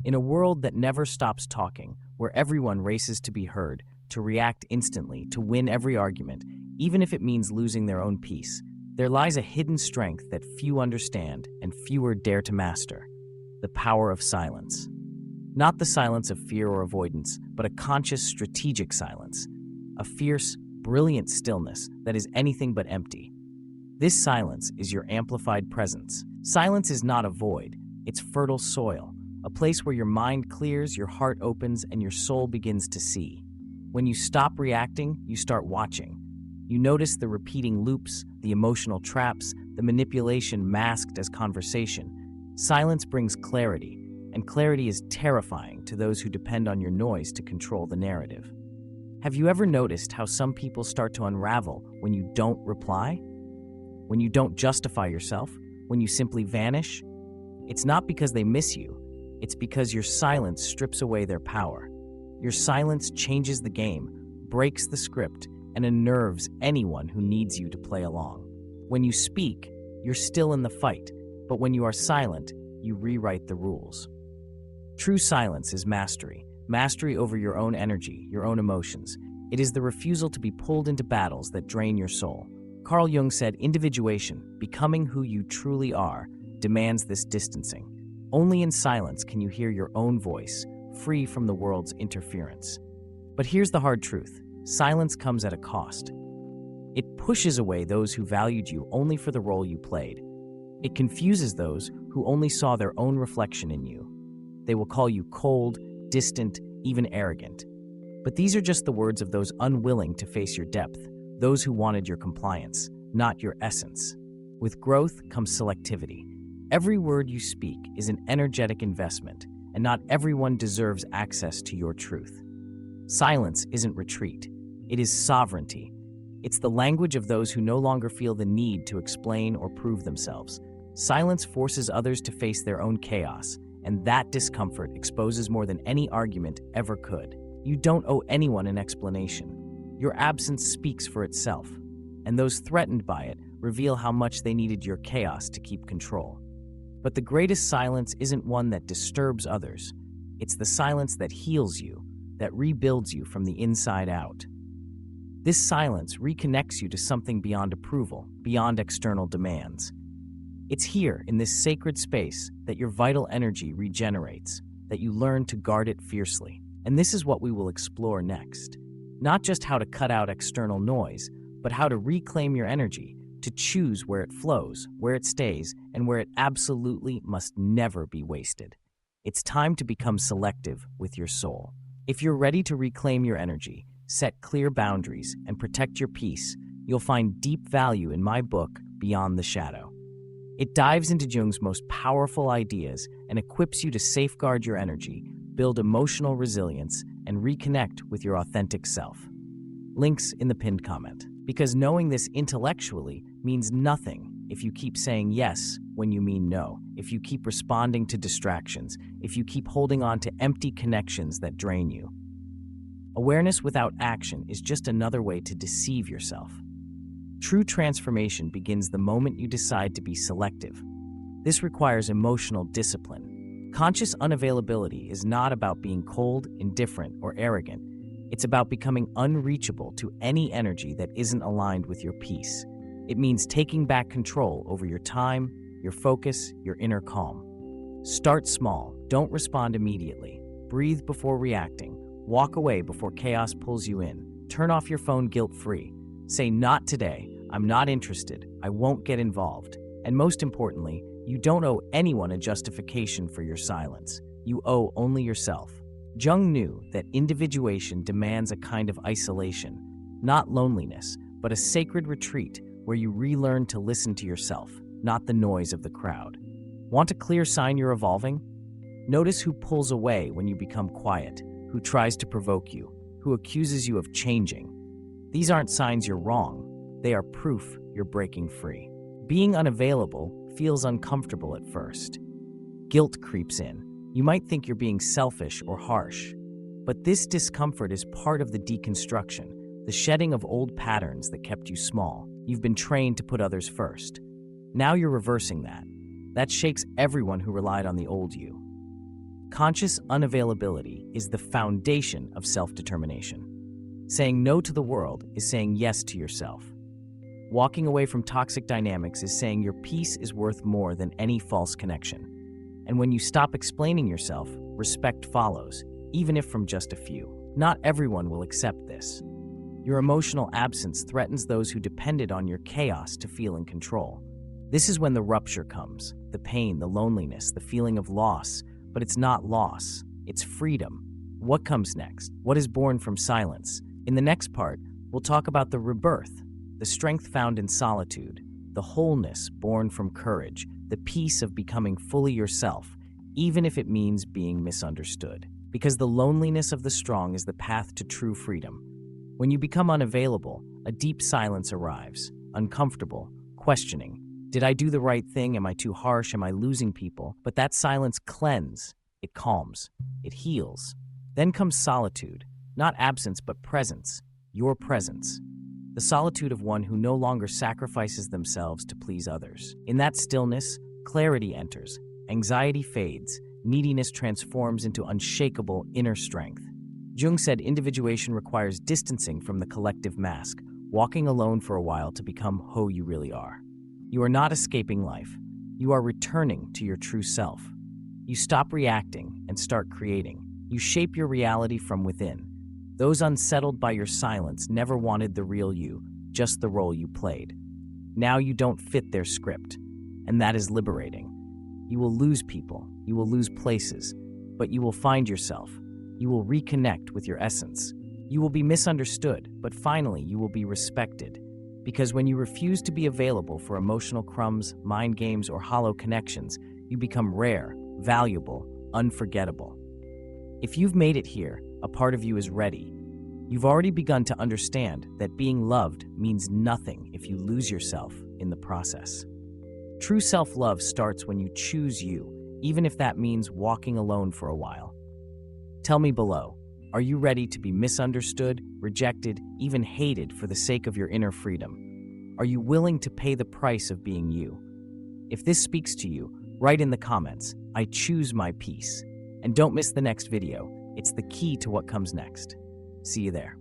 In a world that never stops talking, where everyone races to be heard, to react instantly, to win every argument, even if it means losing their own peace, there lies a hidden strength that few understand and fewer dare to master: the power of silence. Not the silence of fear or avoidance, but a conscious, strategic silence, a fierce, brilliant stillness that is anything but empty. This silence is your amplified presence. Silence is not a void, it's fertile soil, a place where your mind clears, your heart opens, and your soul begins to see. When you stop reacting, you start watching. You notice the repeating loops, the emotional traps, the manipulation masked as conversation. Silence brings clarity, and clarity is terrifying to those who depend on your noise to control the narrative. Have you ever noticed how some people start to unravel when you don't reply? When you don't justify yourself? When you simply vanish? It's not because they miss you. It's because your silence strips away their power. Your silence changes the game, breaks the script, and unnerves anyone who needs you to play along. When you speak, you're still in the fight, but when you are silent, you rewrite the rules. True silence is mastery, mastery over your own energy, your own emotions. It is the refusal to be pulled into battles that drain your soul. Carl Jung said, individuation, becoming who you truly are, demands this distancing. Only in silence can you hear your own voice, free from the world's interference. But here's the hard truth: silence comes at a cost. It pushes away those who valued you only for the role you played. It confuses those who only saw their own reflection in you. They will call you cold, distant, even arrogant. But these are just the words of those unwilling to face your depth, those who wanted your compliance, not your essence. With growth comes selectivity. Every word you speak is an energetic investment, and not everyone deserves access to your truth. Silence isn't retreat. It is sovereignty. It's the language of those who no longer feel the need to explain or prove themselves. Silence forces others to face their own chaos, and that discomfort exposes more than any argument ever could. You don't owe anyone an explanation. Your absence speaks for itself, and those threatened by it reveal how much they needed your chaos to keep control. But the greatest silence isn't one that disturbs others. It's the silence that heals you, that rebuilds you from the inside out. This silence reconnects you to something beyond approval, beyond external demands. It's here, in this sacred space, that your vital energy regenerates, that you learn to guard it fiercely. And this is what we will explore next. Not just how to cut out external noise, but how to reclaim your energy, to choose where it flows, where it stays, and where it absolutely must never be wasted. It's time to become selective with your soul. If you're ready to reclaim your energy, set clear boundaries, and protect your peace, you'll find deep value in my book, Beyond the Shadow. It dives into Jung's most powerful ideas and equips you to safeguard your energy, build emotional resilience, and reconnect with your authentic self. Links in the pinned comment. Because knowing this intellectually means nothing if you keep saying yes when you mean no, if you keep responding to distractions, if you keep holding on to empty connections that drain you. Awareness without action is just another way to deceive yourself. True transformation begins the moment you decide to be selective. This requires emotional discipline. Conscious unavailability is not about being cold, indifferent, or arrogant. It's about becoming unreachable to any energy that isn't aligned with your peace. It means taking back control over your time, your focus, your inner calm. Start small. Don't respond immediately. Breathe before reacting. Walk away before chaos pulls you in. Turn off your phone guilt-free. Say, "Not today. I'm not interested. I won't get involved." And most importantly, you don't owe anyone a justification for your silence. You owe only yourself. Jung knew that individuation demands a kind of isolation, not loneliness, but a sacred retreat where you relearn to listen to yourself, not the noise of the crowd. Want a clear sign you're evolving? Notice who pulls away when you become quiet, who tries to provoke you, who accuses you of changing. These aren't signs you're wrong. They are proof you're breaking free. Being unavailable feels uncomfortable at first. Guilt creeps in. You might think you're being selfish or harsh, but this discomfort is part of the deconstruction, the shedding of old patterns that kept you small. You've been trained to put others first. Now you're reversing that. That shakes everyone who relied on the old you. Conscious unavailability is the foundation of self-determination. Saying no to the world is saying yes to yourself. Walking away from toxic dynamics is saying your peace is worth more than any false connection. And when you stop explaining yourself, respect follows, even if from just a few. Not everyone will accept this. Your emotional absence threatens those who depended on your chaos to feel in control. This is when the rupture comes, the pain, the loneliness, the feeling of loss. But it's not loss, it's freedom. What comes next? What is born from silence? In the next part, we'll talk about the rebirth, the strength found in solitude, the wholeness born from courage, the peace of becoming fully yourself, even if it means being misunderstood. Because the loneliness of the strong is the path to true freedom. When you become unavailable, a deep silence arrives, uncomfortable, questioning. Did I do the right thing? Am I too harsh? Am I losing people? But that silence cleanses, it calms, it heals. Then comes solitude, not absence but presence, your presence. The solitude of one who no longer sacrifices themselves to please others. In that stillness, clarity enters, anxiety fades, neediness transforms into unshakable inner strength. Jung said individuation requires distancing from the collective mask, walking alone for a while to become who you really are. You are not escaping life. You are returning to your true self. You stop reacting and start creating. You shape your reality from within. Those unsettled by your silence never wanted the real you, just the role you played. Now you don't fit their script, and that is liberating. You will lose people, you will lose places, but you will find yourself. You will reconnect with your essence. You will be misunderstood, but finally you will be respected. Because when you refuse to be available for emotional crumbs, mind games, or hollow connections, you become rare, valuable, unforgettable. If you've made it here, a part of you is ready. You've already begun to understand that being loved means nothing if you lose yourself in the process. True self-love starts when you choose you, even if that means walking alone for a while. Tell me below, are you ready to be misunderstood, rejected, even hated for the sake of your inner freedom? Are you willing to pay the price of being you? If this speaks to you, write in the comments, I choose my peace. And don't miss the next video. It's the key to what comes next. See you there.